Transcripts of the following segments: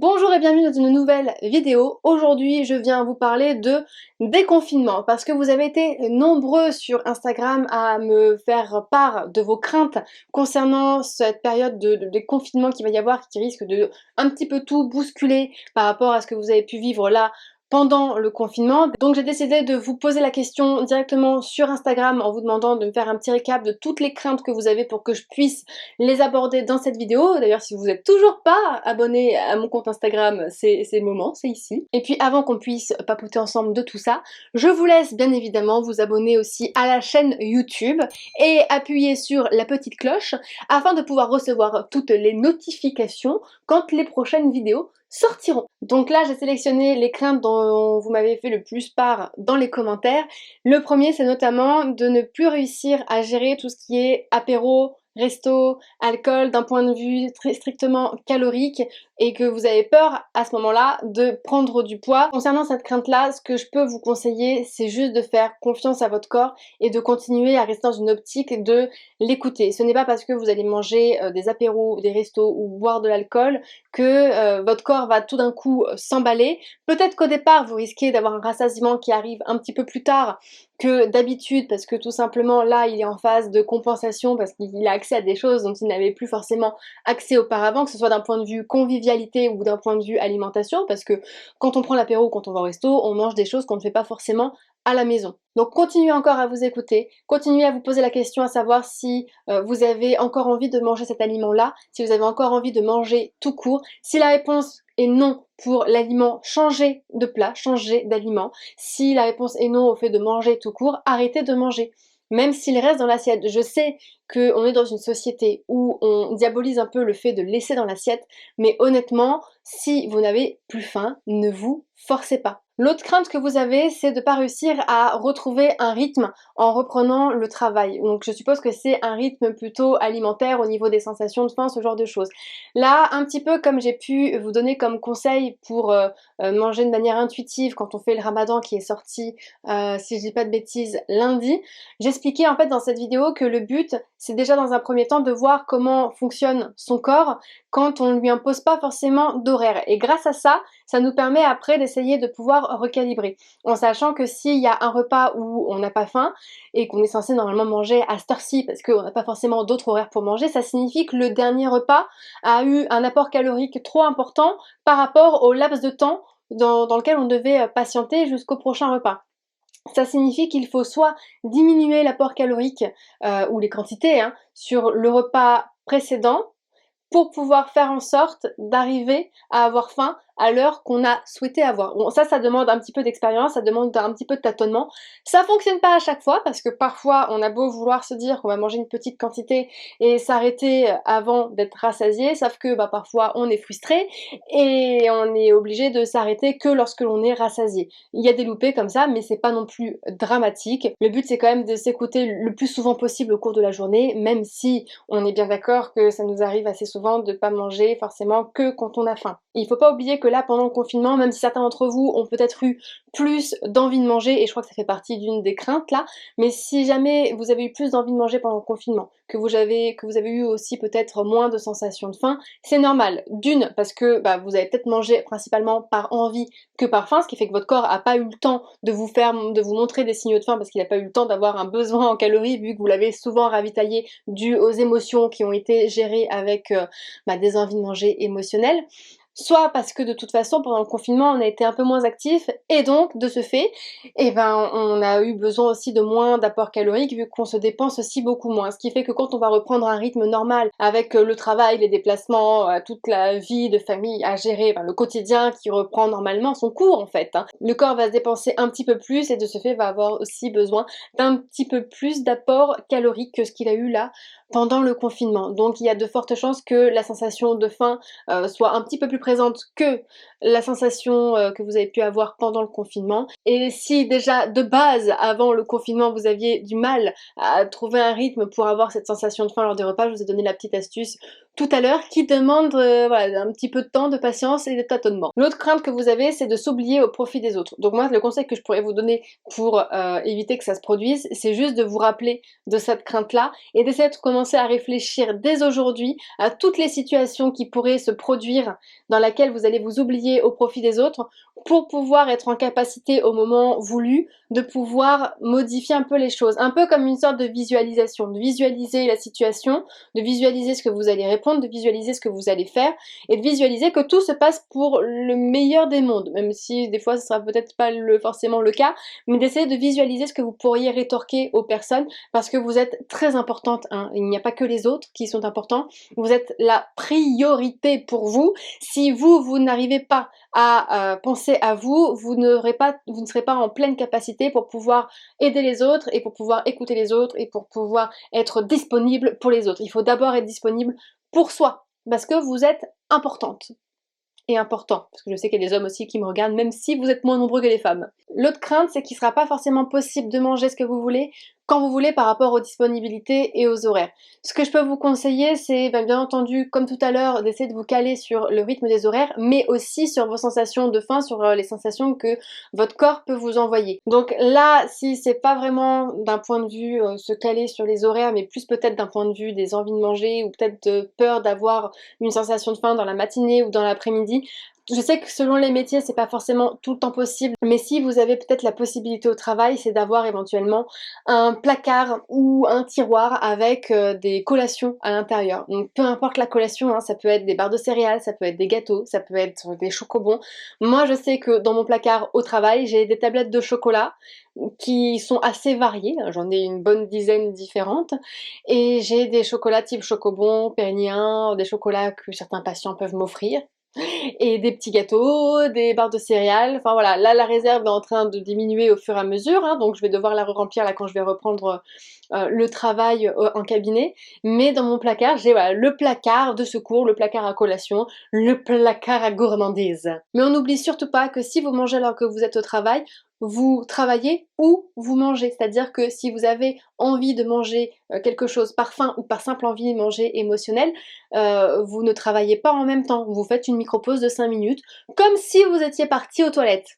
Bonjour et bienvenue dans une nouvelle vidéo. Aujourd'hui, je viens vous parler de déconfinement parce que vous avez été nombreux sur Instagram à me faire part de vos craintes concernant cette période de déconfinement qu'il va y avoir, qui risque de un petit peu tout bousculer par rapport à ce que vous avez pu vivre là pendant le confinement. Donc j'ai décidé de vous poser la question directement sur Instagram en vous demandant de me faire un petit récap de toutes les craintes que vous avez pour que je puisse les aborder dans cette vidéo. D'ailleurs, si vous n'êtes toujours pas abonné à mon compte Instagram, c'est le moment, c'est ici. Et puis avant qu'on puisse papoter ensemble de tout ça, je vous laisse bien évidemment vous abonner aussi à la chaîne YouTube et appuyer sur la petite cloche afin de pouvoir recevoir toutes les notifications quand les prochaines vidéos sortiront. Donc là, j'ai sélectionné les craintes dont vous m'avez fait le plus part dans les commentaires. Le premier, c'est notamment de ne plus réussir à gérer tout ce qui est apéro, resto, alcool d'un point de vue très strictement calorique et que vous avez peur à ce moment-là de prendre du poids. Concernant cette crainte-là, ce que je peux vous conseiller, c'est juste de faire confiance à votre corps et de continuer à rester dans une optique de l'écouter. Ce n'est pas parce que vous allez manger des apéros, des restos ou boire de l'alcool que votre corps va tout d'un coup s'emballer. Peut-être qu'au départ, vous risquez d'avoir un rassasiement qui arrive un petit peu plus tard que d'habitude parce que tout simplement là il est en phase de compensation parce qu'il a accès à des choses dont il n'avait plus forcément accès auparavant, que ce soit d'un point de vue convivialité ou d'un point de vue alimentation, parce que quand on prend l'apéro ou quand on va au resto, on mange des choses qu'on ne fait pas forcément à la maison. Donc continuez encore à vous écouter, continuez à vous poser la question à savoir si vous avez encore envie de manger cet aliment-là, si vous avez encore envie de manger tout court. Si la réponse est non pour l'aliment, changez de plat, changez d'aliment. Si la réponse est non au fait de manger tout court, arrêtez de manger. Même s'il reste dans l'assiette. Je sais qu'on est dans une société où on diabolise un peu le fait de laisser dans l'assiette, mais honnêtement, si vous n'avez plus faim, ne vous forcez pas. L'autre crainte que vous avez, c'est de ne pas réussir à retrouver un rythme en reprenant le travail. Donc je suppose que c'est un rythme plutôt alimentaire au niveau des sensations de faim, ce genre de choses. Là, un petit peu comme j'ai pu vous donner comme conseil pour manger de manière intuitive quand on fait le ramadan qui est sorti, si je dis pas de bêtises, lundi, j'expliquais en fait dans cette vidéo que le but, c'est déjà dans un premier temps de voir comment fonctionne son corps quand on ne lui impose pas forcément d'horaire. Et grâce à ça, ça nous permet après d'essayer de pouvoir recalibrer. En sachant que s'il y a un repas où on n'a pas faim et qu'on est censé normalement manger à cette heure-ci parce qu'on n'a pas forcément d'autres horaires pour manger, ça signifie que le dernier repas a eu un apport calorique trop important par rapport au laps de temps dans lequel on devait patienter jusqu'au prochain repas. Ça signifie qu'il faut soit diminuer l'apport calorique ou les quantités sur le repas précédent pour pouvoir faire en sorte d'arriver à avoir faim à l'heure qu'on a souhaité avoir. Bon, ça demande un petit peu d'expérience, ça demande un petit peu de tâtonnement. Ça fonctionne pas à chaque fois parce que parfois on a beau vouloir se dire qu'on va manger une petite quantité et s'arrêter avant d'être rassasié, sauf que parfois on est frustré et on est obligé de s'arrêter que lorsque l'on est rassasié. Il y a des loupés comme ça, mais c'est pas non plus dramatique. Le but c'est quand même de s'écouter le plus souvent possible au cours de la journée, même si on est bien d'accord que ça nous arrive assez souvent de pas manger forcément que quand on a faim. Il faut pas oublier que là, pendant le confinement, même si certains d'entre vous ont peut-être eu plus d'envie de manger, et je crois que ça fait partie d'une des craintes là, mais si jamais vous avez eu plus d'envie de manger pendant le confinement, que vous avez eu aussi peut-être moins de sensations de faim, c'est normal. D'une, parce que vous avez peut-être mangé principalement par envie que par faim, ce qui fait que votre corps a pas eu le temps de vous montrer des signaux de faim parce qu'il n'a pas eu le temps d'avoir un besoin en calories vu que vous l'avez souvent ravitaillé dû aux émotions qui ont été gérées avec des envies de manger émotionnelles, soit parce que de toute façon pendant le confinement on a été un peu moins actif et donc de ce fait on a eu besoin aussi de moins d'apport calorique vu qu'on se dépense aussi beaucoup moins, ce qui fait que quand on va reprendre un rythme normal avec le travail, les déplacements, toute la vie de famille à gérer, le quotidien qui reprend normalement son cours en fait, le corps va se dépenser un petit peu plus et de ce fait va avoir aussi besoin d'un petit peu plus d'apport calorique que ce qu'il a eu là pendant le confinement. Donc il y a de fortes chances que la sensation de faim soit un petit peu plus présente que la sensation que vous avez pu avoir pendant le confinement. Et si déjà de base, avant le confinement, vous aviez du mal à trouver un rythme pour avoir cette sensation de faim lors des repas, je vous ai donné la petite astuce tout à l'heure qui demande voilà, un petit peu de temps, de patience et de tâtonnement. L'autre crainte que vous avez, c'est de s'oublier au profit des autres. Donc moi, le conseil que je pourrais vous donner pour éviter que ça se produise, c'est juste de vous rappeler de cette crainte-là et d'essayer de commencer à réfléchir dès aujourd'hui à toutes les situations qui pourraient se produire dans laquelle vous allez vous oublier au profit des autres pour pouvoir être en capacité au moment voulu de pouvoir modifier un peu les choses. Un peu comme une sorte de visualisation, de visualiser la situation, de visualiser ce que vous allez répondre, de visualiser ce que vous allez faire et de visualiser que tout se passe pour le meilleur des mondes, même si des fois ce sera peut-être pas forcément le cas, mais d'essayer de visualiser ce que vous pourriez rétorquer aux personnes parce que vous êtes très importante, hein. Il n'y a pas que les autres qui sont importants, vous êtes la priorité pour vous. Si vous n'arrivez pas à penser à vous, vous ne serez pas en pleine capacité pour pouvoir aider les autres et pour pouvoir écouter les autres et pour pouvoir être disponible pour les autres. Il faut d'abord être disponible pour soi parce que vous êtes importante et important, parce que je sais qu'il y a des hommes aussi qui me regardent, même si vous êtes moins nombreux que les femmes. L'autre crainte, c'est qu'il ne sera pas forcément possible de manger ce que vous voulez, quand vous voulez par rapport aux disponibilités et aux horaires. Ce que je peux vous conseiller, c'est bien entendu, comme tout à l'heure, d'essayer de vous caler sur le rythme des horaires, mais aussi sur vos sensations de faim, sur les sensations que votre corps peut vous envoyer. Donc là, si c'est pas vraiment d'un point de vue se caler sur les horaires, mais plus peut-être d'un point de vue des envies de manger, ou peut-être de peur d'avoir une sensation de faim dans la matinée ou dans l'après-midi, je sais que selon les métiers, c'est pas forcément tout le temps possible, mais si vous avez peut-être la possibilité au travail, c'est d'avoir éventuellement un placard ou un tiroir avec des collations à l'intérieur. Donc peu importe la collation, hein, ça peut être des barres de céréales, ça peut être des gâteaux, ça peut être des chocobons. Moi je sais que dans mon placard au travail, j'ai des tablettes de chocolat qui sont assez variées, j'en ai une bonne dizaine différentes, et j'ai des chocolats type chocobon, périnien, des chocolats que certains patients peuvent m'offrir, et des petits gâteaux, des barres de céréales, enfin voilà, là la réserve est en train de diminuer au fur et à mesure, hein, donc je vais devoir la remplir là quand je vais reprendre le travail en cabinet, mais dans mon placard, j'ai voilà, le placard de secours, le placard à collation, le placard à gourmandise. Mais on n'oublie surtout pas que si vous mangez alors que vous êtes au travail, vous travaillez ou vous mangez, c'est-à-dire que si vous avez envie de manger quelque chose par faim ou par simple envie de manger émotionnelle, vous ne travaillez pas en même temps, vous faites une micro-pause de 5 minutes, comme si vous étiez parti aux toilettes.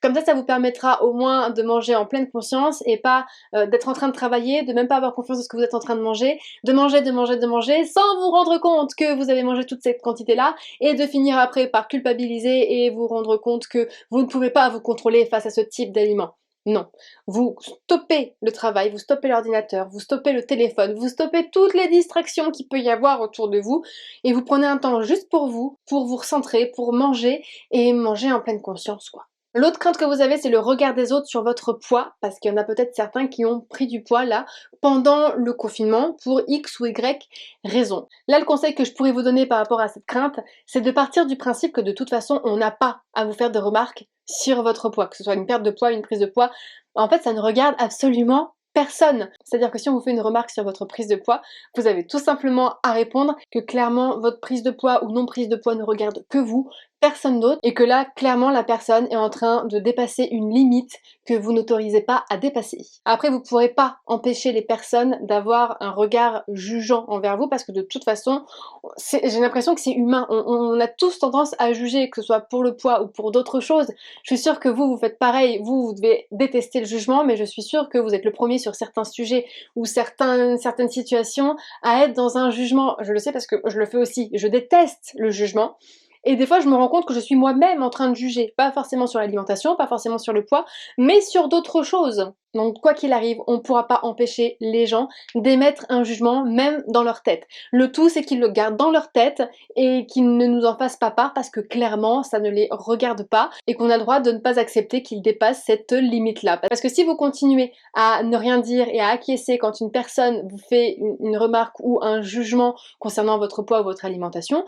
Comme ça vous permettra au moins de manger en pleine conscience et pas d'être en train de travailler, de même pas avoir confiance en ce que vous êtes en train de manger, de manger, sans vous rendre compte que vous avez mangé toute cette quantité-là, et de finir après par culpabiliser et vous rendre compte que vous ne pouvez pas vous contrôler face à ce type d'aliments. Non, vous stoppez le travail, vous stoppez l'ordinateur, vous stoppez le téléphone, vous stoppez toutes les distractions qu'il peut y avoir autour de vous, et vous prenez un temps juste pour vous recentrer, pour manger, et manger en pleine conscience, quoi. L'autre crainte que vous avez, c'est le regard des autres sur votre poids, parce qu'il y en a peut-être certains qui ont pris du poids là, pendant le confinement, pour X ou Y raison. Là, le conseil que je pourrais vous donner par rapport à cette crainte, c'est de partir du principe que de toute façon, on n'a pas à vous faire de remarques sur votre poids, que ce soit une perte de poids, une prise de poids. En fait, ça ne regarde absolument personne. C'est-à-dire que si on vous fait une remarque sur votre prise de poids, vous avez tout simplement à répondre que clairement, votre prise de poids ou non prise de poids ne regarde que vous, personne d'autre, et que là, clairement, la personne est en train de dépasser une limite que vous n'autorisez pas à dépasser. Après, vous ne pourrez pas empêcher les personnes d'avoir un regard jugeant envers vous, parce que de toute façon, j'ai l'impression que c'est humain. On a tous tendance à juger, que ce soit pour le poids ou pour d'autres choses. Je suis sûre que vous faites pareil, vous devez détester le jugement, mais je suis sûre que vous êtes le premier sur certains sujets ou certaines situations à être dans un jugement. Je le sais parce que je le fais aussi. Je déteste le jugement. Et des fois, je me rends compte que je suis moi-même en train de juger, pas forcément sur l'alimentation, pas forcément sur le poids, mais sur d'autres choses. Donc quoi qu'il arrive, on ne pourra pas empêcher les gens d'émettre un jugement, même dans leur tête. Le tout, c'est qu'ils le gardent dans leur tête et qu'ils ne nous en fassent pas part parce que clairement, ça ne les regarde pas et qu'on a le droit de ne pas accepter qu'ils dépassent cette limite-là. Parce que si vous continuez à ne rien dire et à acquiescer quand une personne vous fait une remarque ou un jugement concernant votre poids ou votre alimentation,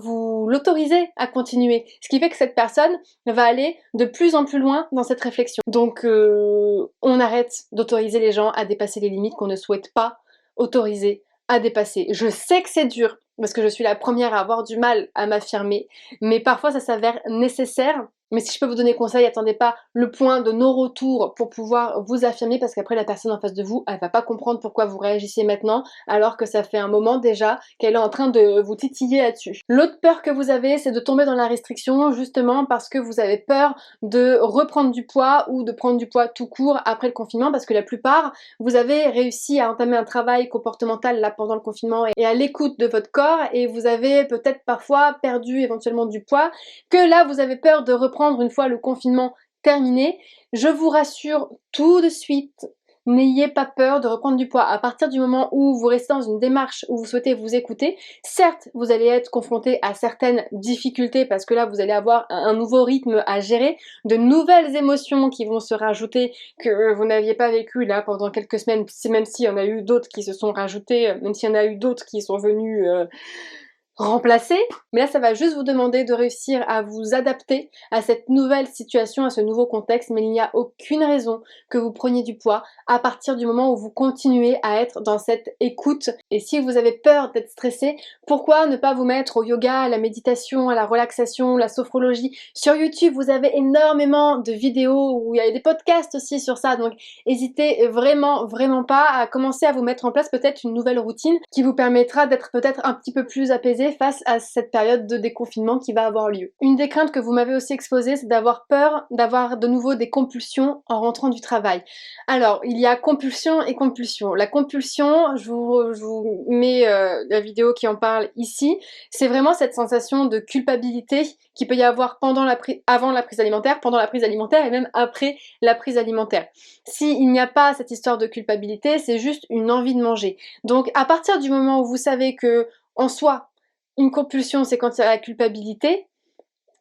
vous l'autorisez à continuer. Ce qui fait que cette personne va aller de plus en plus loin dans cette réflexion. Donc on arrête d'autoriser les gens à dépasser les limites qu'on ne souhaite pas autoriser à dépasser. Je sais que c'est dur, parce que je suis la première à avoir du mal à m'affirmer, mais parfois ça s'avère nécessaire Mais si je peux vous donner conseil, attendez pas le point de non-retour pour pouvoir vous affirmer, parce qu'après la personne en face de vous, elle va pas comprendre pourquoi vous réagissez maintenant, alors que ça fait un moment déjà qu'elle est en train de vous titiller là-dessus. L'autre peur que vous avez, c'est de tomber dans la restriction, justement parce que vous avez peur de reprendre du poids ou de prendre du poids tout court après le confinement, parce que la plupart, vous avez réussi à entamer un travail comportemental là pendant le confinement et à l'écoute de votre corps, et vous avez peut-être parfois perdu éventuellement du poids, que là vous avez peur de reprendre une fois le confinement terminé. Je vous rassure tout de suite, n'ayez pas peur de reprendre du poids. À partir du moment où vous restez dans une démarche où vous souhaitez vous écouter, certes vous allez être confronté à certaines difficultés parce que là vous allez avoir un nouveau rythme à gérer, de nouvelles émotions qui vont se rajouter que vous n'aviez pas vécu là pendant quelques semaines, même s'il y en a eu d'autres qui se sont rajoutées, même s'il y en a eu d'autres qui sont venus remplacer, mais là ça va juste vous demander de réussir à vous adapter à cette nouvelle situation, à ce nouveau contexte, mais il n'y a aucune raison que vous preniez du poids à partir du moment où vous continuez à être dans cette écoute. Et si vous avez peur d'être stressé, pourquoi ne pas vous mettre au yoga, à la méditation, à la relaxation, la sophrologie? Sur YouTube, vous avez énormément de vidéos où il y a des podcasts aussi sur ça, donc n'hésitez vraiment pas à commencer à vous mettre en place peut-être une nouvelle routine qui vous permettra d'être peut-être un petit peu plus apaisé face à cette période de déconfinement qui va avoir lieu. Une des craintes que vous m'avez aussi exposées, c'est d'avoir peur d'avoir de nouveau des compulsions en rentrant du travail. Alors, il y a compulsion et compulsion. La compulsion, je vous mets la vidéo qui en parle ici, c'est vraiment cette sensation de culpabilité qu'il peut y avoir avant la prise alimentaire, pendant la prise alimentaire et même après la prise alimentaire. S'il n'y a pas cette histoire de culpabilité, c'est juste une envie de manger. Donc à partir du moment où vous savez que, en soi, une compulsion, c'est quand il y a la culpabilité,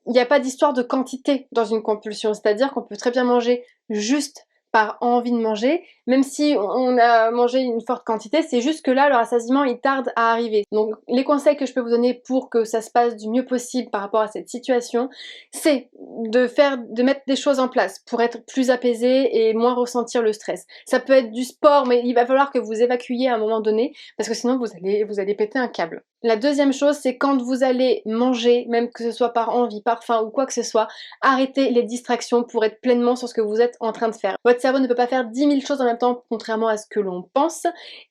il n'y a pas d'histoire de quantité dans une compulsion, c'est-à-dire qu'on peut très bien manger juste par envie de manger, même si on a mangé une forte quantité, c'est juste que là, le rassasiement, il tarde à arriver. Donc les conseils que je peux vous donner pour que ça se passe du mieux possible par rapport à cette situation, c'est de mettre des choses en place pour être plus apaisé et moins ressentir le stress. Ça peut être du sport, mais il va falloir que vous évacuiez à un moment donné, parce que sinon vous allez péter un câble. La deuxième chose, c'est quand vous allez manger, même que ce soit par envie, par faim ou quoi que ce soit, arrêtez les distractions pour être pleinement sur ce que vous êtes en train de faire. Votre cerveau ne peut pas faire 10 000 choses en même temps, contrairement à ce que l'on pense.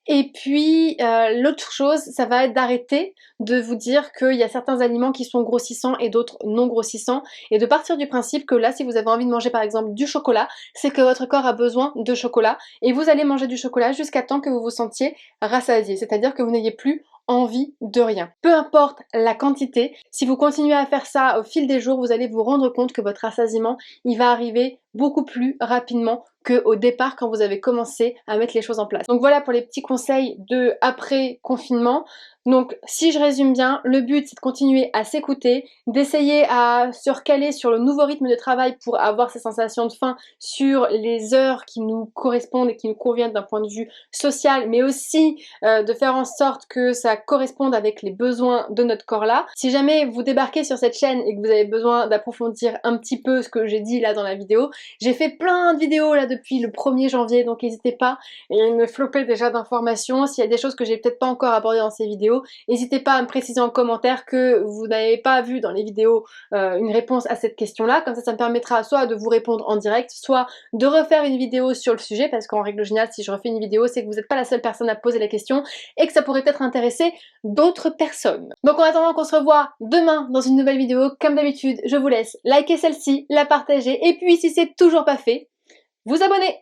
Et puis, l'autre chose, ça va être d'arrêter de vous dire qu'il y a certains aliments qui sont grossissants et d'autres non grossissants, et de partir du principe que là, si vous avez envie de manger par exemple du chocolat, c'est que votre corps a besoin de chocolat, et vous allez manger du chocolat jusqu'à temps que vous vous sentiez rassasié, c'est-à-dire que vous n'ayez plus envie de rien. Peu importe la quantité, si vous continuez à faire ça au fil des jours, vous allez vous rendre compte que votre rassasiement, il va arriver beaucoup plus rapidement qu'au départ quand vous avez commencé à mettre les choses en place. Donc voilà pour les petits conseils de après confinement. Donc si je résume bien, le but c'est de continuer à s'écouter, d'essayer à se recaler sur le nouveau rythme de travail pour avoir ces sensations de faim sur les heures qui nous correspondent et qui nous conviennent d'un point de vue social, mais aussi de faire en sorte que ça corresponde avec les besoins de notre corps là. Si jamais vous débarquez sur cette chaîne et que vous avez besoin d'approfondir un petit peu ce que j'ai dit là dans la vidéo, j'ai fait plein de vidéos là depuis le 1er janvier, donc n'hésitez pas, il y a une flopée déjà d'informations. S'il y a des choses que j'ai peut-être pas encore abordées dans ces vidéos, n'hésitez pas à me préciser en commentaire que vous n'avez pas vu dans les vidéos une réponse à cette question là, comme ça me permettra soit de vous répondre en direct, soit de refaire une vidéo sur le sujet, parce qu'en règle générale si je refais une vidéo c'est que vous n'êtes pas la seule personne à poser la question et que ça pourrait peut-être intéresser d'autres personnes. Donc en attendant qu'on se revoit demain dans une nouvelle vidéo, comme d'habitude je vous laisse liker celle-ci, la partager, et puis si c'est toujours pas fait, vous abonner.